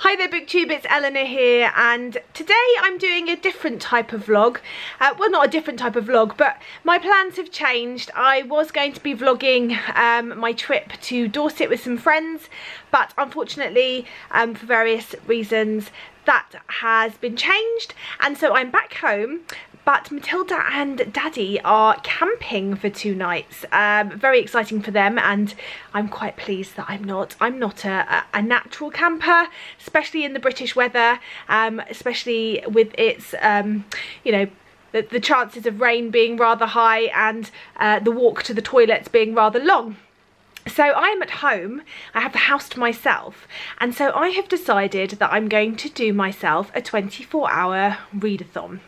Hi there BookTube, it's Eleanor here, and today I'm doing a different type of vlog. Well, not a different type of vlog, but my plans have changed. I was going to be vlogging my trip to Dorset with some friends, but unfortunately for various reasons that has been changed, and so I'm back home. But Matilda and Daddy are camping for 2 nights. Very exciting for them, and I'm quite pleased that I'm not a natural camper, especially in the British weather, especially with its, you know, the chances of rain being rather high and the walk to the toilets being rather long. So I am at home, I have the house to myself, and so I have decided that I'm going to do myself a 24-hour read-a-thon.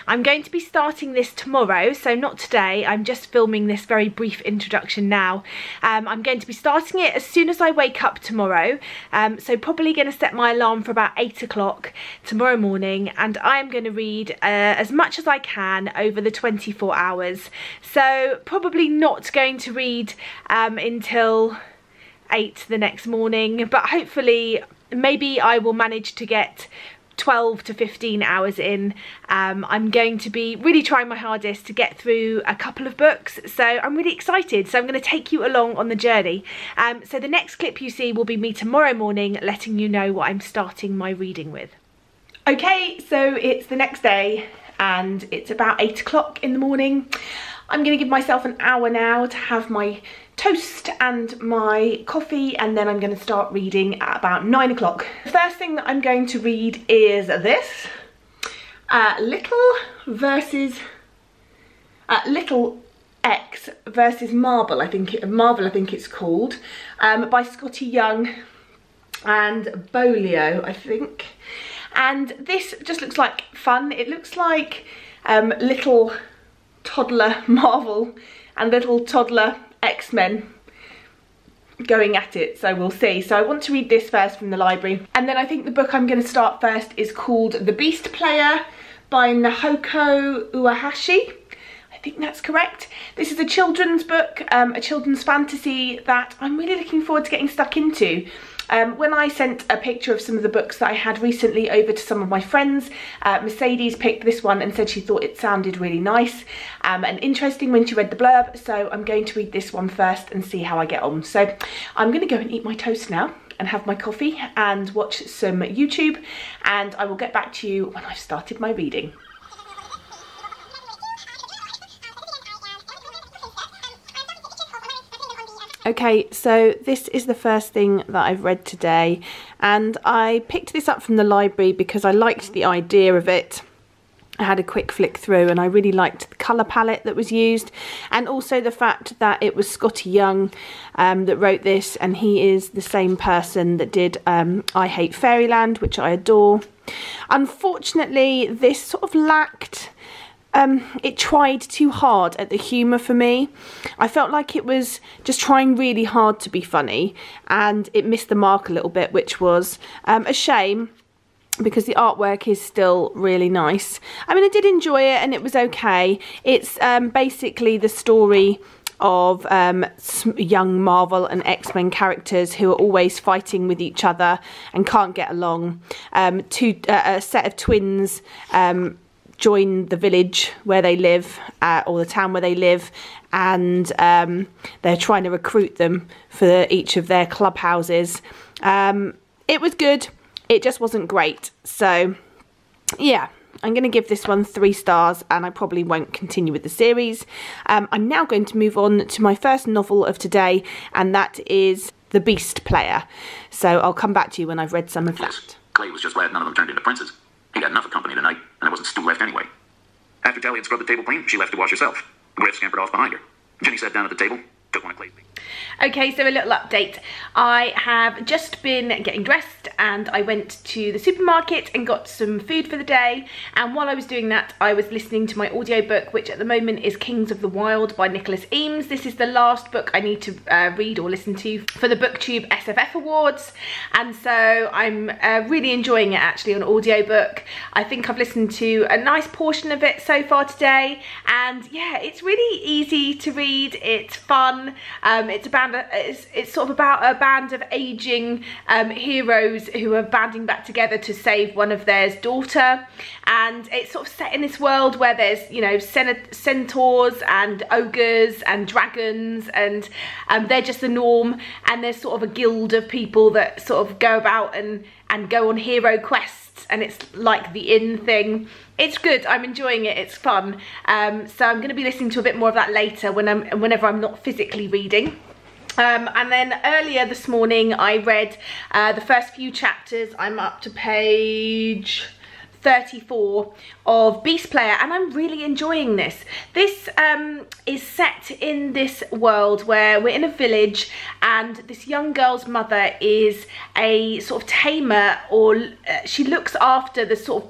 I'm going to be starting this tomorrow, so not today. I'm just filming this very brief introduction now. I'm going to be starting it as soon as I wake up tomorrow, so probably going to set my alarm for about 8 o'clock tomorrow morning, and I'm going to read as much as I can over the 24 hours. So probably not going to read until 8 the next morning, but hopefully maybe I will manage to get 12 to 15 hours in. I'm going to be really trying my hardest to get through a couple of books, so I'm really excited. So I'm going to take you along on the journey. So the next clip you see will be me tomorrow morning letting you know what I'm starting my reading with. Okay, so it's the next day and it's about 8 o'clock in the morning. I'm going to give myself an hour now to have my toast and my coffee, and then I'm going to start reading at about 9 o'clock. The first thing that I'm going to read is this, Little X versus Marvel, I think it's called, by Scotty Young and Bolio, I think. And this just looks like fun. It looks like little toddler Marvel and little toddler X-Men going at it, so we'll see. So I want to read this first from the library, and then I think the book I'm going to start first is called The Beast Player by Naoko Uehashi. I think that's correct. This is a children's book, a children's fantasy that I'm really looking forward to getting stuck into. When I sent a picture of some of the books that I had recently over to some of my friends, Mercedes picked this one and said she thought it sounded really nice and interesting when she read the blurb, so I'm going to read this one first and see how I get on. So I'm going to go and eat my toast now and have my coffee and watch some YouTube, and I will get back to you when I've started my reading. Okay, so this is the first thing that I've read today, and I picked this up from the library because I liked the idea of it. I had a quick flick through and I really liked the colour palette that was used, and also the fact that it was Scotty Young that wrote this, and he is the same person that did I Hate Fairyland, which I adore. Unfortunately, this sort of lacked... it tried too hard at the humour for me. I felt like it was just trying really hard to be funny, and it missed the mark a little bit, which was a shame because the artwork is still really nice. I mean, I did enjoy it and it was okay. It's basically the story of young Marvel and X-Men characters who are always fighting with each other and can't get along. A set of twins join the village where they live, or the town where they live, and they're trying to recruit them for each of their clubhouses. It was good, it just wasn't great. So yeah, I'm going to give this one 3 stars, and I probably won't continue with the series. I'm now going to move on to my first novel of today, and that is The Beast Player. So I'll come back to you when I've read some of that. Clay was just glad none of them turned into princes. He got enough of company tonight, and there wasn't stew left anyway. After Tally had scrubbed the table clean, she left to wash herself. Griff scampered off behind her. Jenny sat down at the table, took one of Clay's beans. Okay, so a little update. I have just been getting dressed and I went to the supermarket and got some food for the day, and while I was doing that I was listening to my audiobook, which at the moment is Kings of the Wild by Nicholas Eames. This is the last book I need to read or listen to for the BookTube SFF Awards, and so I'm really enjoying it actually on audiobook. I think I've listened to a nice portion of it so far today, and yeah, it's really easy to read, it's fun, it's it's sort of about a band of aging heroes who are banding back together to save one of theirs daughter, and it's sort of set in this world where there's, you know, centaurs and ogres and dragons, and they're just the norm, and there's sort of a guild of people that sort of go about and go on hero quests, and it's like the inn thing. It's good, I'm enjoying it, it's fun. So I'm going to be listening to a bit more of that later whenever I'm not physically reading. And then earlier this morning I read the first few chapters. I'm up to page 34 of Beast Player, and I'm really enjoying this. This is set in this world where we're in a village, and this young girl's mother is a sort of tamer, or she looks after the sort of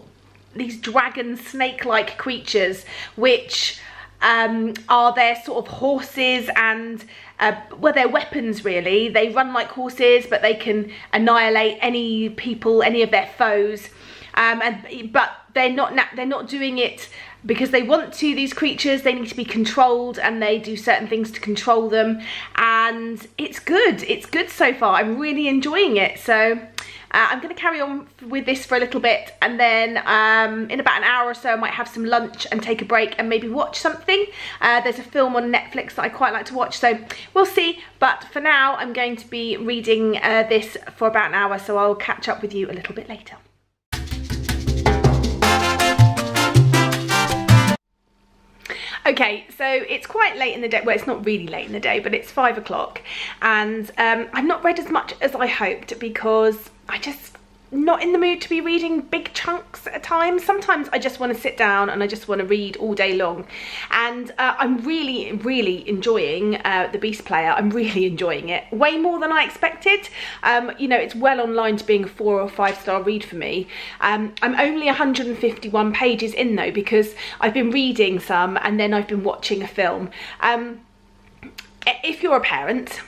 these dragon snake-like creatures, which are their sort of horses and well, they're weapons really. They run like horses, but they can annihilate any people, any of their foes. But they're not doing it because they want to. These creatures, they need to be controlled, and they do certain things to control them, and it's good so far. I'm really enjoying it. So I'm going to carry on with this for a little bit, and then in about an hour or so I might have some lunch and take a break and maybe watch something. There's a film on Netflix that I quite like to watch, so we'll see. But for now I'm going to be reading this for about an hour, so I'll catch up with you a little bit later. Okay, so it's quite late in the day. Well, it's not really late in the day, but it's 5 o'clock, and I've not read as much as I hoped because I just not in the mood to be reading big chunks at a time. Sometimes I just want to sit down and I just want to read all day long, and I'm really enjoying The Beast Player. I'm really enjoying it, way more than I expected. You know, it's well online to being a 4 or 5 star read for me. I'm only 151 pages in though, because I've been reading some and then I've been watching a film. If you're a parent,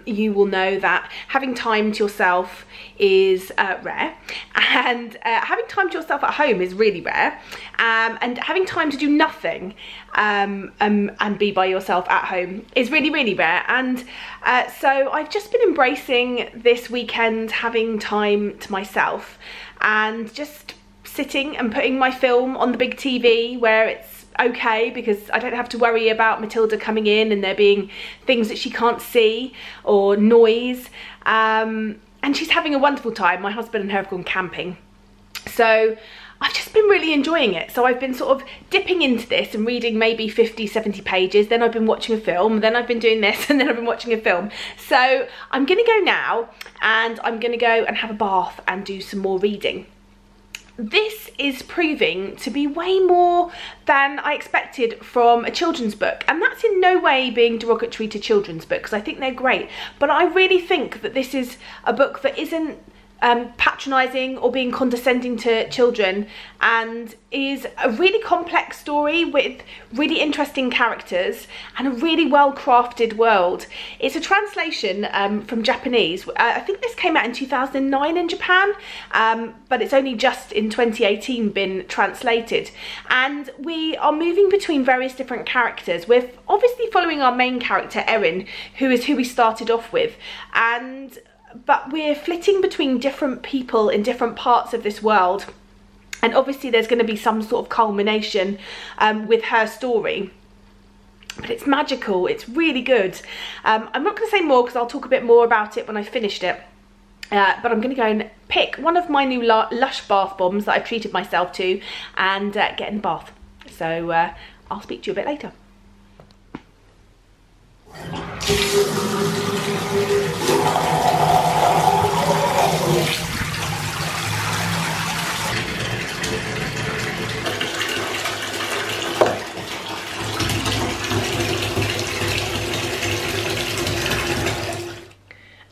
you will know that having time to yourself is rare, and having time to yourself at home is really rare, and having time to do nothing and be by yourself at home is really rare. And so I've just been embracing this weekend having time to myself and just sitting and putting my film on the big TV where it's okay, because I don't have to worry about Matilda coming in and there being things that she can't see or noise, and she's having a wonderful time. My husband and her have gone camping, so I've just been really enjoying it. So I've been sort of dipping into this and reading maybe 50-70 pages, then I've been watching a film, then I've been doing this, and then I've been watching a film. So I'm gonna go now and I'm gonna go and have a bath and do some more reading. This is proving to be way more than I expected from a children's book, and that's in no way being derogatory to children's books. I think they're great, but I really think that this is a book that isn't patronising or being condescending to children, and is a really complex story with really interesting characters and a really well crafted world. It's a translation from Japanese. I think this came out in 2009 in Japan, but it's only just in 2018 been translated, and we are moving between various different characters. We're obviously following our main character Erin, who is who we started off with, but we're flitting between different people in different parts of this world, and obviously there's going to be some sort of culmination with her story. But it's magical, it's really good. I'm not going to say more because I'll talk a bit more about it when I've finished it, but I'm going to go and pick one of my new Lush bath bombs that I've treated myself to and get in the bath. So I'll speak to you a bit later.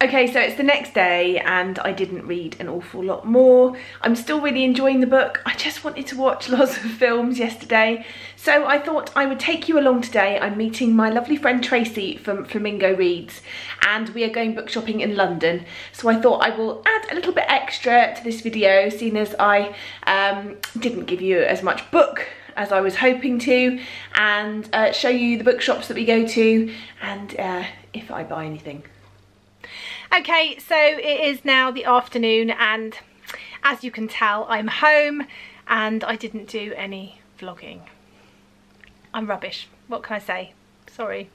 Okay, so it's the next day and I didn't read an awful lot more. I'm still really enjoying the book. I just wanted to watch lots of films yesterday, so I thought I would take you along today. I'm meeting my lovely friend Tracy from Flamingo Reads, and we are going book shopping in London. So I thought I will add a little bit extra to this video, seeing as I didn't give you as much book as I was hoping to, and show you the bookshops that we go to, and if I buy anything. Okay, so it is now the afternoon, and as you can tell, I'm home and I didn't do any vlogging. I'm rubbish, what can I say? Sorry.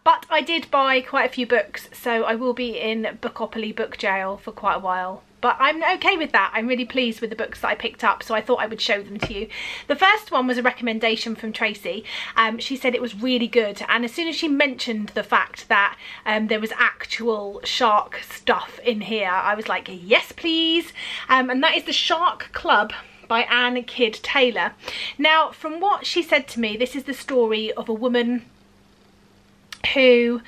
But I did buy quite a few books, so I will be in Bookopoly book jail for quite a while. But I'm okay with that. I'm really pleased with the books that I picked up, so I thought I would show them to you. The first one was a recommendation from Tracy. She said it was really good, and as soon as she mentioned the fact that there was actual shark stuff in here, I was like, yes please. And that is The Shark Club by Anne Kidd Taylor. Now, from what she said to me, this is the story of a woman who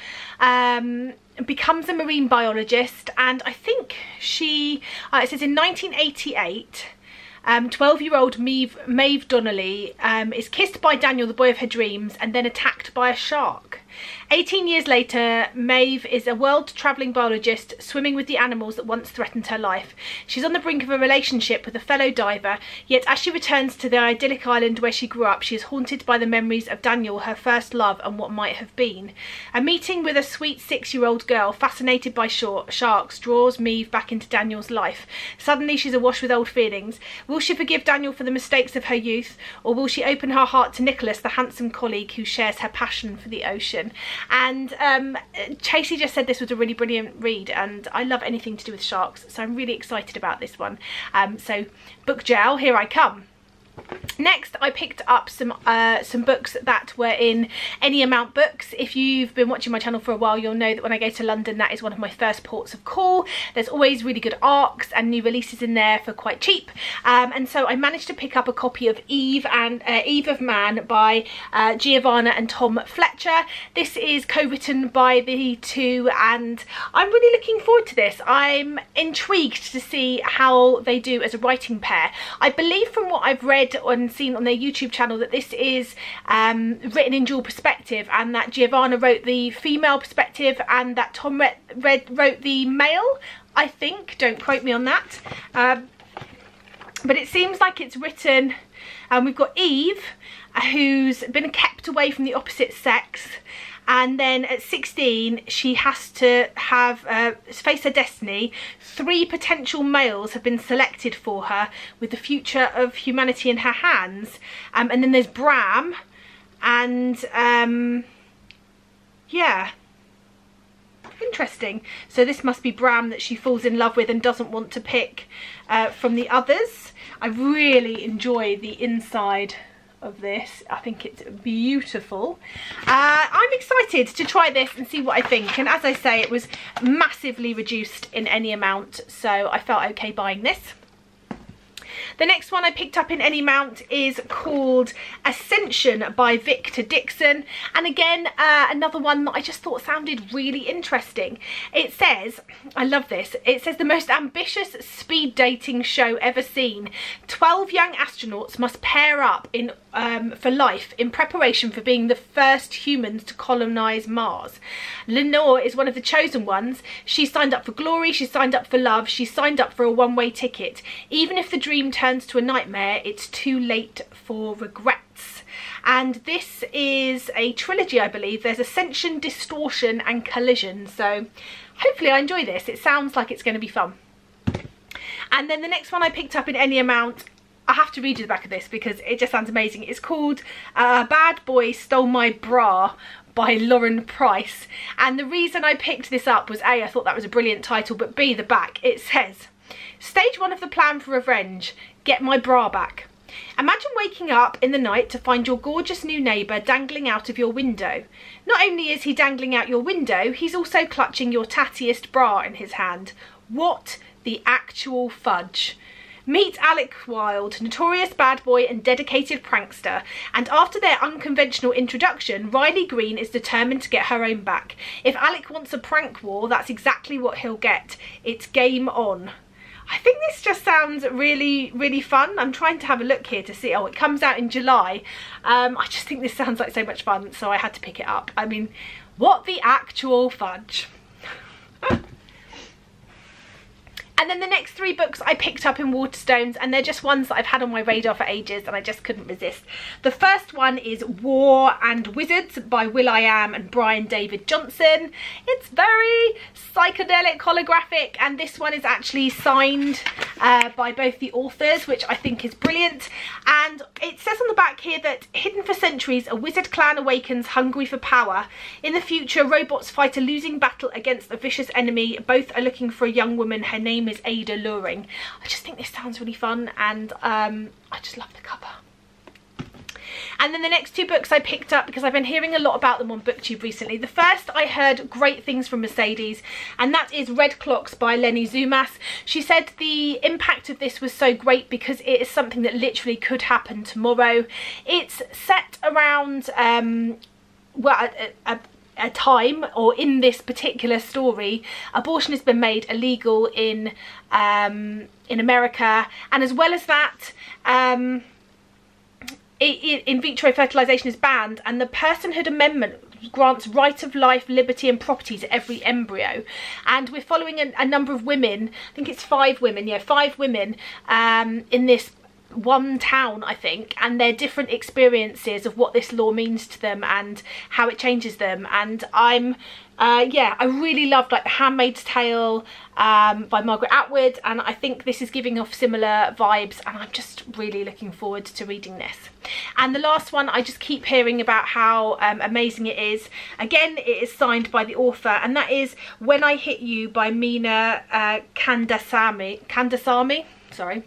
becomes a marine biologist, and I think she, it says in 1988, 12-year-old Maeve Donnelly is kissed by Daniel, the boy of her dreams, and then attacked by a shark. 18 years later, Maeve is a world-travelling biologist swimming with the animals that once threatened her life. She's on the brink of a relationship with a fellow diver, yet as she returns to the idyllic island where she grew up, she is haunted by the memories of Daniel, her first love, and what might have been. A meeting with a sweet 6-year-old girl fascinated by sharks draws Maeve back into Daniel's life. Suddenly she's awash with old feelings. Will she forgive Daniel for the mistakes of her youth, or will she open her heart to Nicholas, the handsome colleague who shares her passion for the ocean? And Tracy just said this was a really brilliant read, and I love anything to do with sharks, so I'm really excited about this one. So book jail, here I come. Next, I picked up some books that were in Any Amount Books. If you've been watching my channel for a while, you'll know that when I go to London, that is one of my first ports of call. There's always really good arcs and new releases in there for quite cheap. And so I managed to pick up a copy of Eve of Man by Giovanna and Tom Fletcher. This is co-written by the two, and I'm really looking forward to this. I'm intrigued to see how they do as a writing pair. I believe from what I've read and seen on their YouTube channel that this is written in dual perspective, and that Giovanna wrote the female perspective and that Tom wrote the male, I think. Don't quote me on that. But it seems like it's written, we've got Eve, who's been kept away from the opposite sex, and then at 16 she has to have face her destiny. 3 potential males have been selected for her with the future of humanity in her hands, and then there's Bram, and yeah, interesting. So this must be Bram that she falls in love with and doesn't want to pick from the others. I really enjoy the inside of this. I think it's beautiful. I'm excited to try this and see what I think, and as I say, it was massively reduced in Any Amount, so I felt okay buying this. The next one I picked up in Any Amount is called Ascension by Victor Dixon, and again another one that I just thought sounded really interesting. It says, I love this, it says the most ambitious speed dating show ever seen. 12 young astronauts must pair up for life in preparation for being the first humans to colonise Mars. Lenore is one of the chosen ones. She signed up for glory, she signed up for love, she signed up for a one-way ticket. Even if the dream turns to a nightmare, it's too late for regrets. And this is a trilogy, I believe. There's Ascension, Distortion and Collision, so hopefully I enjoy this. It sounds like it's going to be fun. And then the next one I picked up in Any Amount, I have to read you the back of this because it just sounds amazing. It's called Bad Boy Stole My Bra by Lauren Price, and the reason I picked this up was A, I thought that was a brilliant title, but B, the back, it says, stage 1 of the plan for revenge, get my bra back. Imagine waking up in the night to find your gorgeous new neighbour dangling out of your window. Not only is he dangling out your window, he's also clutching your tattiest bra in his hand. What the actual fudge? Meet Alec Wilde, notorious bad boy and dedicated prankster, and after their unconventional introduction, Riley Green is determined to get her own back. If Alec wants a prank war, that's exactly what he'll get. It's game on. I think this just sounds really, really fun. I'm trying to have a look here to see. Oh, it comes out in July. I just think this sounds like so much fun, so I had to pick it up. I mean, what the actual fudge? And then the next 3 books I picked up in Waterstones, and they're just ones that I've had on my radar for ages and I just couldn't resist. The first one is War and Wizards by will.i.am and Brian David Johnson. It's very psychedelic, holographic, and this one is actually signed by both the authors, which I think is brilliant. And it says on the back here that hidden for centuries, a wizard clan awakens hungry for power. In the future, robots fight a losing battle against a vicious enemy. Both are looking for a young woman. Her name is Ada Luring. I just think this sounds really fun, and I just love the cover. And then the next 2 books I picked up because I've been hearing a lot about them on BookTube recently. The first I heard great things from Mercedes, and that is Red Clocks by Lenny Zumas. She said the impact of this was so great because it is something that literally could happen tomorrow. It's set around well, a time, or in this particular story, abortion has been made illegal in America, and as well as that, in vitro fertilization is banned, and the Personhood Amendment grants right of life, liberty and property to every embryo. And we're following a number of women, I think it's 5 women, yeah, 5 women in this one town, I think, and their different experiences of what this law means to them and how it changes them. And yeah, I really loved like The Handmaid's Tale by Margaret Atwood, and I think this is giving off similar vibes, and I'm just really looking forward to reading this. And the last one, I just keep hearing about how amazing it is. Again, it is signed by the author, and that is When I Hit You by Meena Kandasamy, sorry.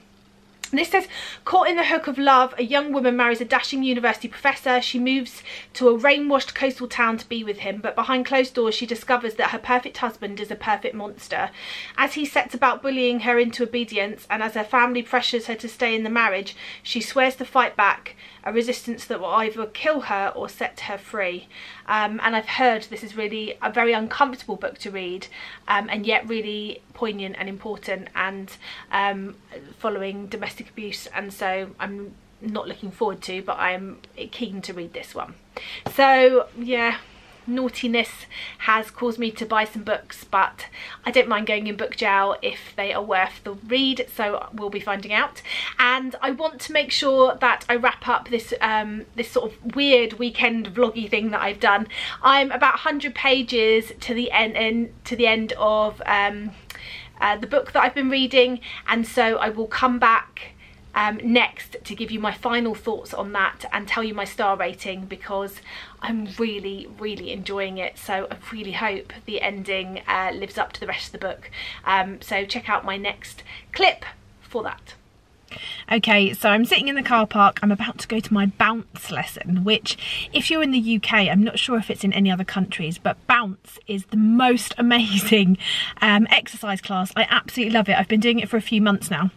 This says, caught in the hook of love, a young woman marries a dashing university professor. She moves to a rain-washed coastal town to be with him, but behind closed doors she discovers that her perfect husband is a perfect monster. As he sets about bullying her into obedience, and as her family pressures her to stay in the marriage, she swears to fight back, a resistance that will either kill her or set her free. And I've heard this is really a very uncomfortable book to read, and yet really poignant and important, and following domestic abuse, and so I'm not looking forward to, but I'm keen to read this one. So yeah, naughtiness has caused me to buy some books, but I don't mind going in book jail if they are worth the read, so we'll be finding out. And I want to make sure that I wrap up this this sort of weird weekend vloggy thing that I've done. I'm about 100 pages to the end of the book that I've been reading, and so I will come back next to give you my final thoughts on that and tell you my star rating, because I'm really enjoying it. So I really hope the ending lives up to the rest of the book. So check out my next clip for that. Okay, so I'm sitting in the car park. I'm about to go to my bounce lesson, which if you're in the UK, I'm not sure if it's in any other countries, but bounce is the most amazing exercise class. I absolutely love it. I've been doing it for a few months now.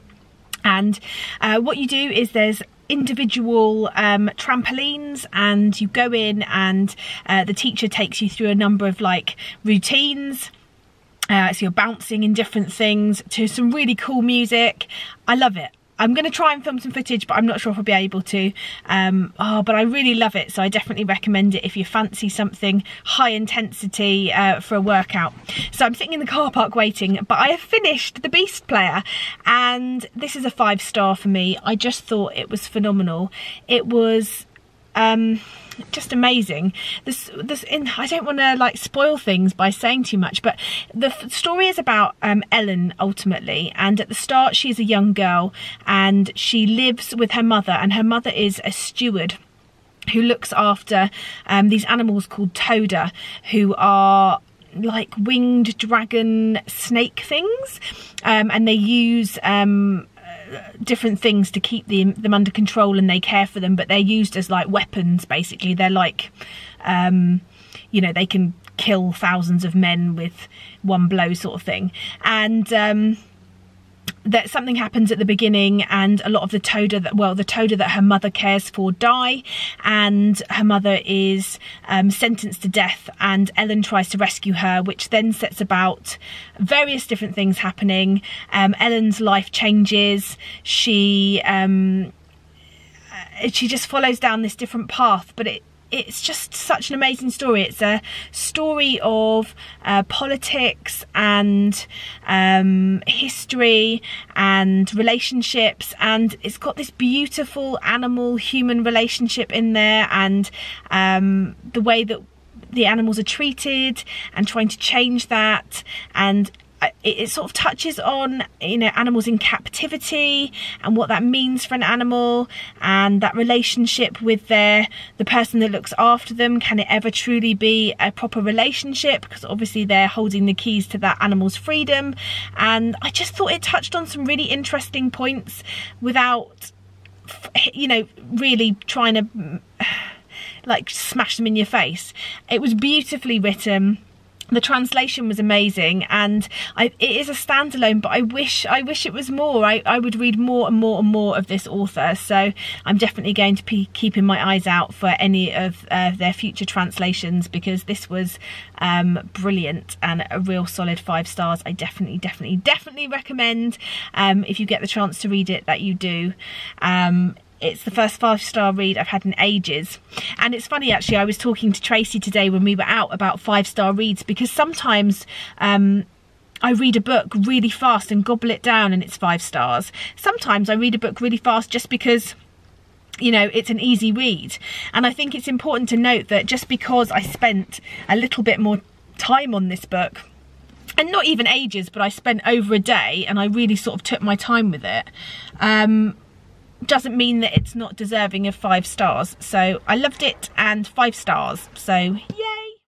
And what you do is there's individual trampolines, and you go in, and the teacher takes you through a number of like routines. So you're bouncing in different things to some really cool music. I love it. I'm going to try and film some footage, but I'm not sure if I'll be able to. But I really love it, so I definitely recommend it if you fancy something high intensity for a workout. So I'm sitting in the car park waiting, but I have finished The Beast Player, and this is a 5-star for me. I just thought it was phenomenal. It was just amazing. I don't want to like spoil things by saying too much, but the story is about Ellen ultimately, and at the start she's a young girl and she lives with her mother, and her mother is a steward who looks after these animals called Toda, who are like winged dragon snake things, and they use different things to keep them under control, and they care for them, but they're used as like weapons basically. They're like you know, they can kill thousands of men with one blow sort of thing. And that something happens at the beginning, and a lot of the Toda that her mother cares for die, and her mother is sentenced to death, and Ellen tries to rescue her, which then sets about various different things happening. Ellen's life changes. She just follows down this different path, but it's just such an amazing story. It's a story of politics and history and relationships, and it's got this beautiful animal-human relationship in there, and the way that the animals are treated and trying to change that, and it sort of touches on, you know, animals in captivity and what that means for an animal, and that relationship with the person that looks after them. Can it ever truly be a proper relationship? Because obviously they're holding the keys to that animal's freedom. And I just thought it touched on some really interesting points without, you know, really trying to like smash them in your face. It was beautifully written. The translation was amazing, and it is a standalone, but I wish it was more. I would read more and more and more of this author, so I'm definitely going to be keeping my eyes out for any of their future translations, because this was brilliant and a real solid 5 stars. I definitely recommend, if you get the chance to read it, that you do. It's the first 5-star read I've had in ages. And it's funny, actually, I was talking to Tracy today when we were out about 5-star reads, because sometimes I read a book really fast and gobble it down and it's 5 stars. Sometimes I read a book really fast just because, you know, it's an easy read. And I think it's important to note that just because I spent a little bit more time on this book, and not even ages, but I spent over a day and I really sort of took my time with it, doesn't mean that it's not deserving of 5 stars. So I loved it, and 5 stars, so yay.